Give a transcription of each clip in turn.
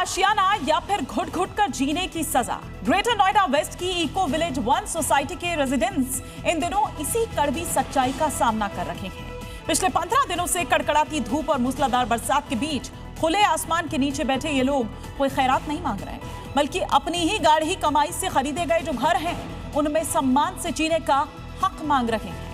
आशियाना या फिर घुट घुट कर जीने की सजा। ग्रेटर नोएडा वेस्ट की इको विलेज 1 सोसाइटी के रेजिडेंट्स इन दिनों इसी कड़वी सच्चाई का सामना कर रहे हैं। पिछले 15 दिनों से कड़कड़ाती धूप और मूसलाधार बरसात के बीच खुले आसमान के नीचे बैठे ये लोग कोई खैरात नहीं मांग रहे हैं, बल्कि अपनी ही गाढ़ी कमाई से खरीदे गए जो घर हैं उनमें सम्मान से जीने का हक मांग रहे हैं।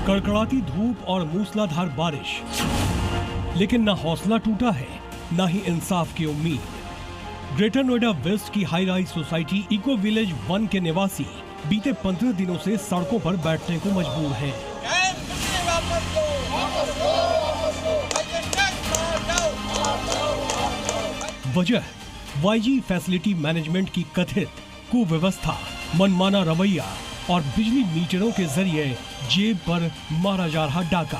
कड़कड़ाती धूप और मूसलाधार बारिश, लेकिन ना हौसला टूटा है ना ही इंसाफ की उम्मीद। ग्रेटर नोएडा वेस्ट की high rise society eco village 1 के निवासी बीते 15 दिनों से सड़कों पर बैठने को मजबूर हैं। वजह वाईजी फैसिलिटी मैनेजमेंट की कथित कुव्यवस्था, मनमाना रवैया और बिजली मीटरों के जरिए जेब पर मारा जा रहा डाका।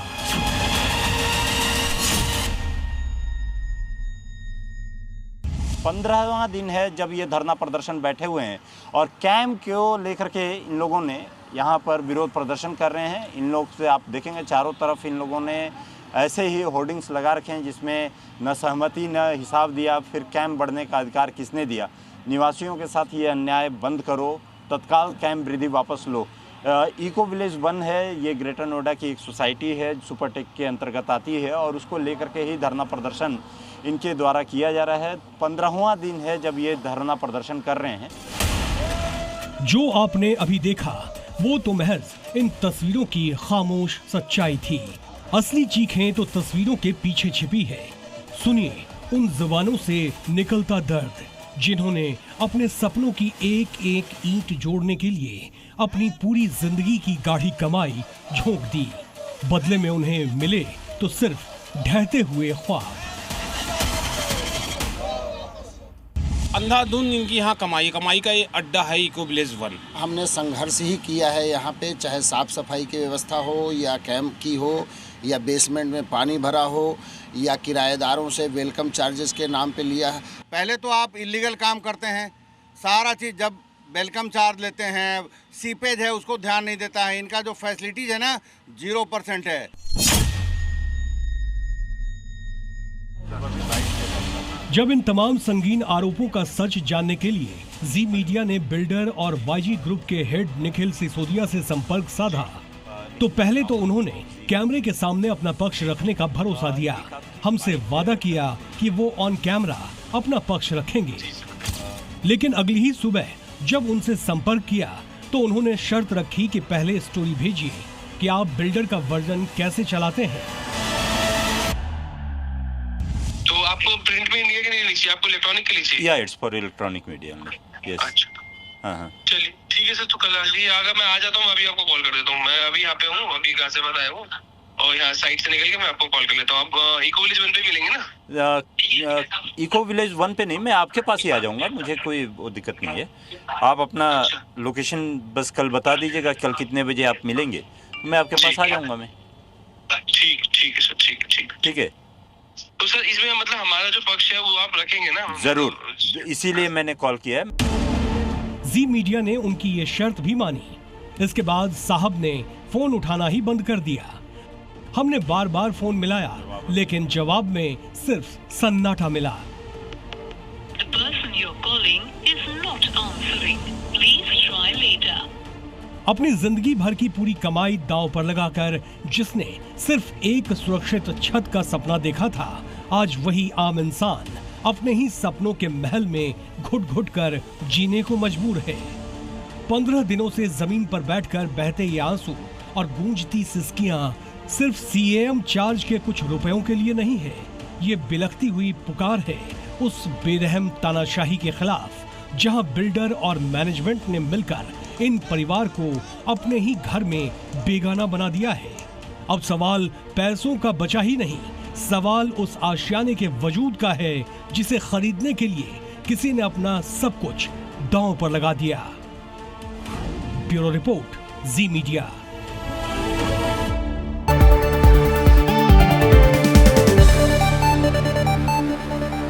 पंद्रहवां दिन है जब ये धरना प्रदर्शन बैठे हुए हैं और कैम को लेकर के इन लोगों ने यहाँ पर विरोध प्रदर्शन कर रहे हैं। इन लोग से आप देखेंगे चारों तरफ इन लोगों ने ऐसे ही होर्डिंग्स लगा रखे हैं जिसमें न सहमति न हिसाब दिया, फिर कैंप बढ़ने का अधिकार किसने दिया, निवासियों के साथ ये अन्याय बंद करो, तत्काल कैंप वृद्धि वापस लो। इको विलेज 1 है, ये ग्रेटर नोएडा की एक सोसाइटी है, सुपरटेक के अंतर्गत आती है और उसको लेकर के ही धरना प्रदर्शन इनके द्वारा किया जा रहा है। 15वां दिन है जब ये धरना प्रदर्शन कर रहे हैं। जो आपने अभी देखा वो तो महज इन तस्वीरों की खामोश सच्चाई थी। असली चीखें तो तस्वीरों के पीछे छिपी है। सुनिए उन जवानों से निकलता दर्द जिन्होंने अपने सपनों की एक एक ईंट जोड़ने के लिए अपनी पूरी जिंदगी की गाढ़ी कमाई झोंक दी। बदले में उन्हें मिले तो सिर्फ ढहते हुए ख्वाब। अंधाधुंध इनकी यहाँ कमाई का ये अड्डा है इको विलेज 1। हमने संघर्ष ही किया है यहाँ पे, चाहे साफ सफाई की व्यवस्था हो या कैंप की हो या बेसमेंट में पानी भरा हो या किराएदारों से वेलकम चार्जेस के नाम पे लिया। पहले तो आप इलीगल काम करते हैं, सारा चीज़ जब वेलकम चार्ज लेते हैं, सीपेज है उसको ध्यान नहीं देता है। इनका जो फैसिलिटीज है ना 0% है। जब इन तमाम संगीन आरोपों का सच जानने के लिए जी मीडिया ने बिल्डर और वाईजी ग्रुप के हेड निखिल सिसोदिया से संपर्क साधा तो पहले तो उन्होंने कैमरे के सामने अपना पक्ष रखने का भरोसा दिया। हमसे वादा किया कि वो ऑन कैमरा अपना पक्ष रखेंगे, लेकिन अगली ही सुबह जब उनसे संपर्क किया तो उन्होंने शर्त रखी कि पहले स्टोरी भेजिए कि आप बिल्डर का वर्जन कैसे चलाते हैं। तो आपको प्रिंट मीडिया के लिए लीजिए, आपको इलेक्ट्रॉनिक के लिए? या it's for electronic media. Yes. अच्छा। हाँ। चलिए ठीक है सर, तो कल आगा मैं आ जाता हूँ, अभी आपको कॉल कर देता हूँ। मैं अभी यहाँ पे हूँ, अभी गाजियाबाद आया हूँ और यहाँ साइड से निकल के मैं आपको कॉल कर लेता हूँ। आप इको विलेज 1 पे मिलेंगे ना? इको विलेज 1 पे नहीं, मैं आपके पास ही आ जाऊंगा, मुझे कोई वो दिक्कत नहीं है। आप अपना लोकेशन बस कल बता दीजिएगा, कल कितने बजे आप मिलेंगे, मैं आपके पास आ जाऊंगा। मैं ठीक है सर, ठीक है। तो सर इसमें मतलब हमारा जो पक्ष है वो आप रखेंगे ना? जरूर, इसीलिए मैंने कॉल किया है। जी मीडिया ने उनकी ये शर्त भी मानी। इसके बाद साहब ने फोन उठाना ही बंद कर दिया। हमने बार बार फोन मिलाया लेकिन जवाब में सिर्फ सन्नाटा मिला। The person you're calling is not answering. Please try later. अपनी जिंदगी भर की पूरी कमाई दांव पर लगाकर जिसने सिर्फ एक सुरक्षित छत का सपना देखा था, आज वही आम इंसान अपने ही सपनों के महल में घुट घुट कर जीने को मजबूर है। 15 दिनों से जमीन पर बैठकर बहते ये आंसू और गूंजती सिसकियां सिर्फ सीएम चार्ज के कुछ रुपयों के लिए नहीं है। ये बिलखती हुई पुकार है उस बेरहम तानाशाही के खिलाफ, जहां बिल्डर और मैनेजमेंट ने मिलकर इन परिवार को अपने ही घर में बेगाना बना दिया है। अब सवाल पैसों का बचा ही नहीं, सवाल उस आशियाने के वजूद का है जिसे खरीदने के लिए किसी ने अपना सब कुछ दांव पर लगा दिया। ब्यूरो रिपोर्ट, जी मीडिया।